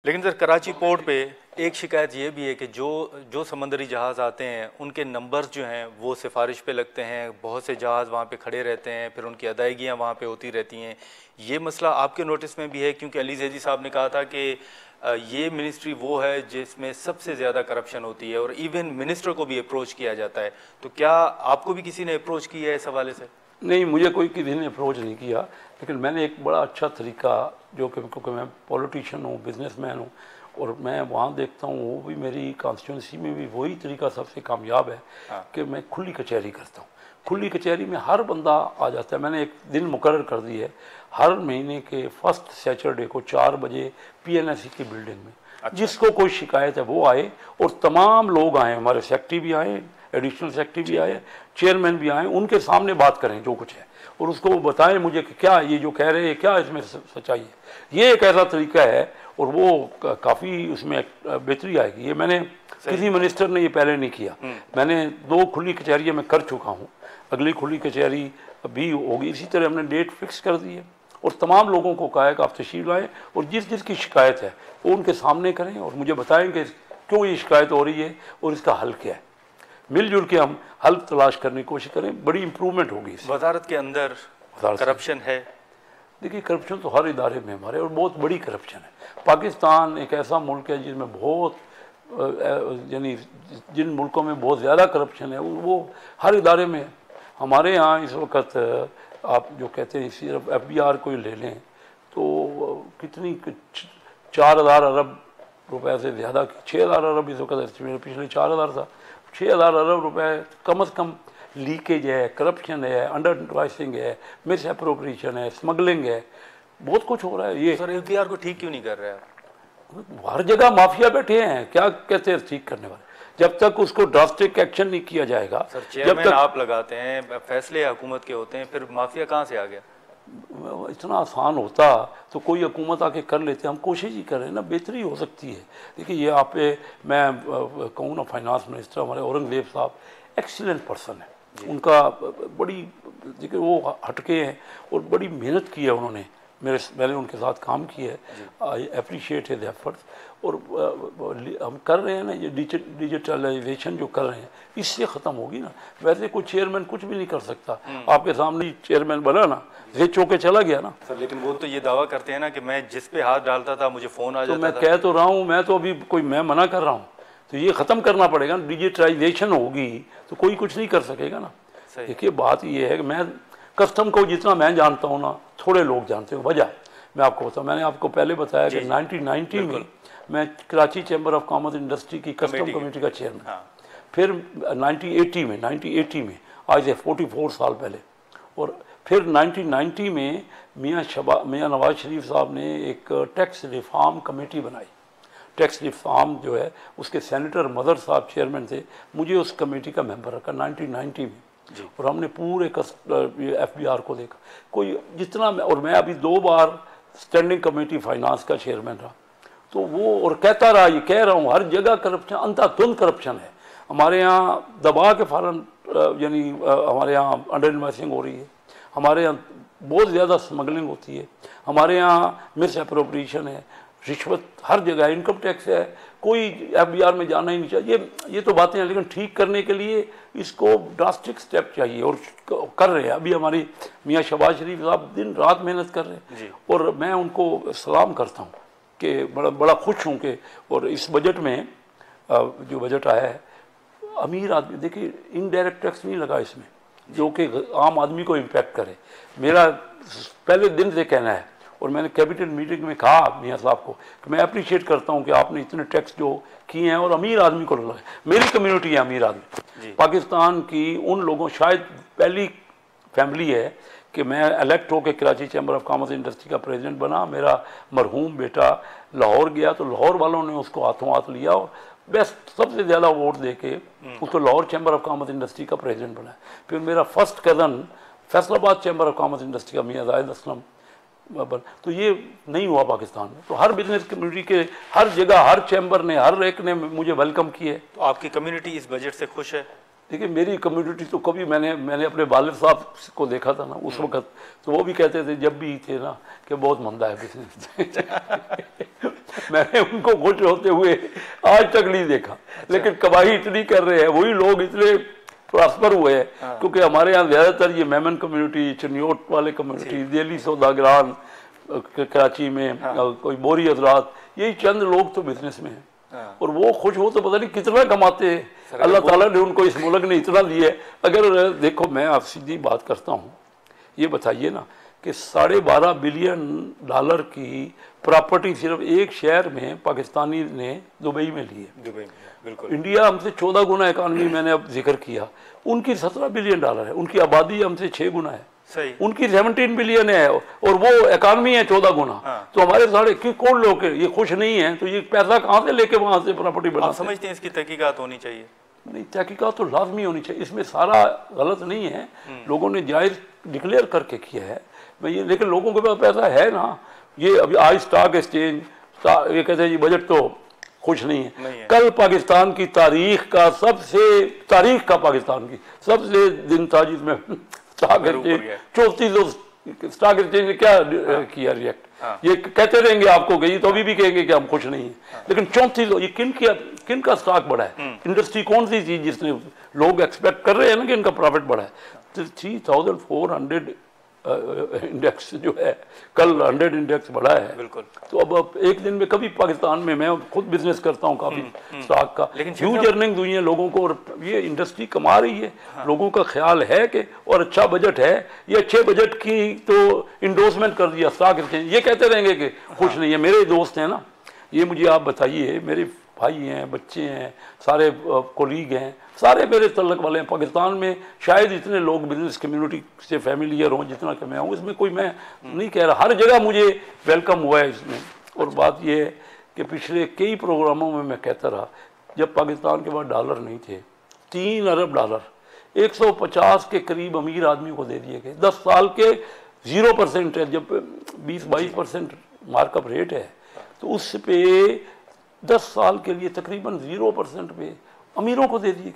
लेकिन sir Karachi port पे एक शिकायत ये भी है कि जो समंदरी जहाज़ आते हैं उनके नंबर्स जो हैं वो सिफारिश पे लगते हैं, बहुत से जहाज़ वहाँ पे खड़े रहते हैं, फिर उनकी अदायगियाँ वहाँ पे होती रहती हैं। ये मसला आपके नोटिस में भी है? क्योंकि अली ज़ैदी साहब ने कहा था कि ये मिनिस्ट्री वो है जिसमें सबसे ज़्यादा करप्शन होती है और इवन मिनिस्टर को भी अप्रोच किया जाता है। तो क्या आपको भी किसी ने अप्रोच किया है इस हवाले से? नहीं, मुझे कोई किसी ने अप्रोच नहीं किया, लेकिन मैंने एक बड़ा अच्छा तरीका, जो कि क्योंकि मैं पॉलिटिशियन हूँ, बिजनेसमैन हूँ, और मैं वहाँ देखता हूँ वो भी मेरी कॉन्स्टिट्यूंसी में भी वही तरीका सबसे कामयाब है कि मैं खुली कचहरी करता हूँ। खुली कचहरी में हर बंदा आ जाता है। मैंने एक दिन मुकर्रर कर दी है, हर महीने के फर्स्ट सैटरडे को 4 बजे PNSE की बिल्डिंग में जिसको कोई शिकायत है वो आए, और तमाम लोग आए, हमारे सेक्रेटरी भी आए, एडिशनल सेक्रेटरी भी आए, चेयरमैन भी आए, उनके सामने बात करें जो कुछ है, और उसको वो बताएं मुझे कि क्या ये जो कह रहे हैं क्या इसमें सच्चाई है। ये एक ऐसा तरीका है और वो काफ़ी उसमें बेहतरी आएगी। ये मैंने किसी मिनिस्टर ने ये पहले नहीं किया। मैंने 2 खुली कचहरियाँ मैं कर चुका हूँ, अगली खुली कचहरी भी होगी। इसी तरह हमने डेट फिक्स कर दी है और तमाम लोगों को कहा है कि आप तशरीफ लाएँ और जिस जिसकी शिकायत है वो उनके सामने करें और मुझे बताएं कि क्यों ये शिकायत हो रही है और इसका हल क्या है। मिलजुल के हम हल तलाश करने की कोशिश करें, बड़ी इंप्रूवमेंट होगी। वजारत के अंदर करप्शन है? देखिए, करप्शन तो हर इदारे में हमारे, और बहुत बड़ी करप्शन है। पाकिस्तान एक ऐसा मुल्क है जिसमें बहुत यानी जिन मुल्कों में बहुत ज़्यादा करप्शन है वो हर इदारे में है। हमारे यहाँ इस वक्त आप जो कहते हैं सिर्फ FBR को ही ले लें तो कितनी 4000 अरब रुपए से ज़्यादा, 6000 अरब इस वक्त, पिछले 4000 था, 6000 अरब रुपए कम से कम लीकेज है, करप्शन है, अंडर इनवॉइसिंग है, मिस एप्रोप्रिएशन है, स्मगलिंग है, बहुत कुछ हो रहा है। ये सर FBR को ठीक क्यों नहीं कर रहे हैं? हर जगह माफिया बैठे हैं, क्या कहते हैं ठीक करने वाले। जब तक उसको ड्रास्टिक एक्शन नहीं किया जाएगा, सर चेयरमैन जब तक आप लगाते हैं, फैसले हुकूमत के होते हैं, फिर माफिया कहाँ से आ गया? इतना आसान होता तो कोई हुकूमत आके कर लेते। हम कोशिश ही कर रहे हैं ना, बेहतरी हो सकती है। देखिए ये आप मैं कहूँ ना, फाइनेंस मिनिस्टर हमारे औरंगजेब साहब एक्सीलेंट पर्सन है, उनका बड़ी, देखिए वो हटके हैं और बड़ी मेहनत की है उन्होंने, मैंने उनके साथ काम किया है, आई अप्रिशिएट हिज एफर्ट्स। और हम कर रहे हैं ना, ये डिजिटलाइजेशन जो कर रहे हैं इससे ख़त्म होगी ना। वैसे कोई चेयरमैन कुछ भी नहीं कर सकता, आपके सामने चेयरमैन बना ना, रिच होके चला गया ना। सर लेकिन वो तो ये दावा करते हैं ना कि मैं जिस पे हाथ डालता था मुझे फ़ोन आ जाता था। तो मैं कह तो रहा हूँ, मैं तो अभी कोई मैं मना कर रहा हूँ, तो ये ख़त्म करना पड़ेगा। डिजिटलाइजेशन होगी तो कोई कुछ नहीं कर सकेगा ना। देखिए बात ये है कि मैं कस्टम को जितना मैं जानता हूँ ना, थोड़े लोग जानते हैं। वजह मैं आपको बताऊँ, मैंने आपको पहले बताया कि 1990 में मैं Karachi chamber of commerce industry की कस्टम कमेटी का चेयरमैन, फिर 1980 में आज से 44 साल पहले, और फिर 1990 में मियाँ नवाज शरीफ साहब ने एक टैक्स रिफॉर्म कमेटी बनाई। टैक्स रिफॉर्म जो है उसके सेनेटर मदर साहब चेयरमैन थे, मुझे उस कमेटी का मेंबर रखा 1990 में, और हमने पूरे FBR को देखा। कोई जितना और मैं अभी 2 बार स्टैंडिंग कमेटी फाइनेंस का चेयरमैन रहा, तो वो और कहता रहा, ये कह रहा हूँ, हर जगह करप्शन, अंधाधुंध करप्शन है। हमारे यहाँ दबा के फॉरन यानी हमारे यहाँ अंडर इन्वेस्टिंग हो रही है, हमारे यहाँ बहुत ज़्यादा स्मगलिंग होती है, हमारे यहाँ मिस एप्रोप्रिएशन है, रिश्वत हर जगह, इनकम टैक्स है, कोई FBR में जाना ही नहीं चाहिए। ये तो बातें हैं, लेकिन ठीक करने के लिए इसको ड्रास्टिक स्टेप चाहिए और कर रहे हैं। अभी हमारी मियाँ शहबाज शरीफ साहब दिन रात मेहनत कर रहे हैं और मैं उनको सलाम करता हूँ कि बड़ा खुश हूँ कि, और इस बजट में जो बजट आया है, अमीर आदमी, देखिए इनडायरेक्ट टैक्स नहीं लगा इसमें जो कि आम आदमी को इम्पेक्ट करे। मेरा पहले दिन से कहना है, और मैंने कैबिनेट मीटिंग में कहा मियाँ साहब को कि मैं अप्रिशिएट करता हूँ कि आपने इतने टैक्स जो किए हैं और अमीर आदमी को लगाए। मेरी कम्युनिटी है अमीर आदमी, पाकिस्तान की उन लोगों, शायद पहली फैमिली है कि मैं इलेक्ट होकर Karachi chamber of commerce industry का प्रेसिडेंट बना। मेरा मरहूम बेटा लाहौर गया तो लाहौर वालों ने उसको हाथों हाथ लिया और बेस्ट सबसे ज़्यादा वोट दे के उसको Lahore chamber of commerce industry का प्रेसिडेंट बनाया। फिर मेरा first cousin Faisalabad chamber of commerce industry का मियाँ जाहिद असलम। तो ये नहीं हुआ पाकिस्तान में। तो हर बिजनेस कम्युनिटी के हर जगह, हर चैम्बर ने, हर एक ने मुझे वेलकम किए। तो आपकी कम्युनिटी इस बजट से खुश है? देखिए मेरी कम्युनिटी तो कभी मैंने अपने वालिद साहब को देखा था ना उस वक्त, तो वो भी कहते थे जब भी थे ना कि बहुत मंदा है बिजनेस। मैंने उनको खुश होते हुए आज तक नहीं देखा। अच्छा। लेकिन कमाई इतनी कर रहे हैं, वही लोग इतने प्रॉस्पर हुए हैं। हाँ। क्योंकि हमारे यहाँ ज़्यादातर ये मेमन कम्युनिटी, चनियोट वाले कम्युनिटी, दिल्ली सौदागरान, कराची में कोई बोरी हजरात, यही चंद लोग तो बिजनेस में हैं। और वो खुश हो तो पता नहीं कितना कमाते हैं। अल्लाह ताला ने उनको इस मुल्क ने इतना दिया है। अगर देखो मैं आप सीधी बात करता हूँ, ये बताइए ना कि $12.5 बिलियन की प्रॉपर्टी सिर्फ एक शहर में पाकिस्तानी ने दुबई में ली है। दुबई में बिल्कुल। इंडिया हमसे 14 गुना इकानमी, मैंने अब जिक्र किया, उनकी $17 बिलियन है, उनकी आबादी हमसे 6 गुना है। सही। उनकी 17 बिलियन है और वो इकानमी है 14 गुना। हाँ। तो हमारे सारे कौन लोग ये खुश नहीं है, तो ये पैसा कहाँ से लेके वहाँ से प्रॉपर्टी बना? समझते हैं इसकी तहकीकात होनी चाहिए? नहीं, तहकीकात तो लाजमी होनी चाहिए, इसमें सारा गलत नहीं है। लोगों ने जायज़ डिक्लेयर करके किया है भाई, लेकिन लोगों के पास पैसा है ना। ये अभी आज स्टॉक एक्सचेंज ये कहते हैं जी बजट तो खुश नहीं है। कल पाकिस्तान की तारीख का पाकिस्तान की सबसे दिन था जिसमें स्टॉक एक्सचेंज 34 स्टॉक एक्सचेंज ने क्या किया रिएक्ट। हाँ। ये कहते रहेंगे आपको कि तो अभी भी कहेंगे कि हम खुश नहीं है। हाँ। लेकिन 34 ये किन का स्टॉक बढ़ा है? इंडस्ट्री कौन सी चीज जिसने लोग एक्सपेक्ट कर रहे हैं ना कि इनका प्रॉफिट बढ़ा है? 3400 इंडेक्स जो है, कल 100 इंडेक्स बढ़ा है। बिल्कुल। तो अब एक दिन में कभी पाकिस्तान में, मैं खुद बिजनेस करता हूँ काफी स्टॉक का, ह्यूज अर्निंग हुई है लोगों को, और ये इंडस्ट्री कमा रही है। हाँ। लोगों का ख्याल है कि और अच्छा बजट है, ये अच्छे बजट की तो इंडोर्समेंट कर दिया स्टॉक एक्सचेंज। ये कहते रहेंगे कि खुश नहीं है। मेरे दोस्त हैं ना, ये मुझे आप बताइए, मेरे भाई हैं, बच्चे हैं, सारे कोलीग हैं, सारे मेरे तल्लक वाले हैं। पाकिस्तान में शायद इतने लोग बिजनेस कम्युनिटी से फैमिलियर हों जितना कि मैं हूँ, इसमें कोई मैं नहीं कह रहा, हर जगह मुझे वेलकम हुआ है इसमें। और बात यह है कि पिछले कई प्रोग्रामों में मैं कहता रहा, जब पाकिस्तान के पास डॉलर नहीं थे, $3 अरब 150 के करीब अमीर आदमी को दे दिए गए। 10 साल के 0% है, जब 20-22% मार्कअप रेट है, तो उस पे 10 साल के लिए तकरीबन 0% पे अमीरों को दे दिए गए।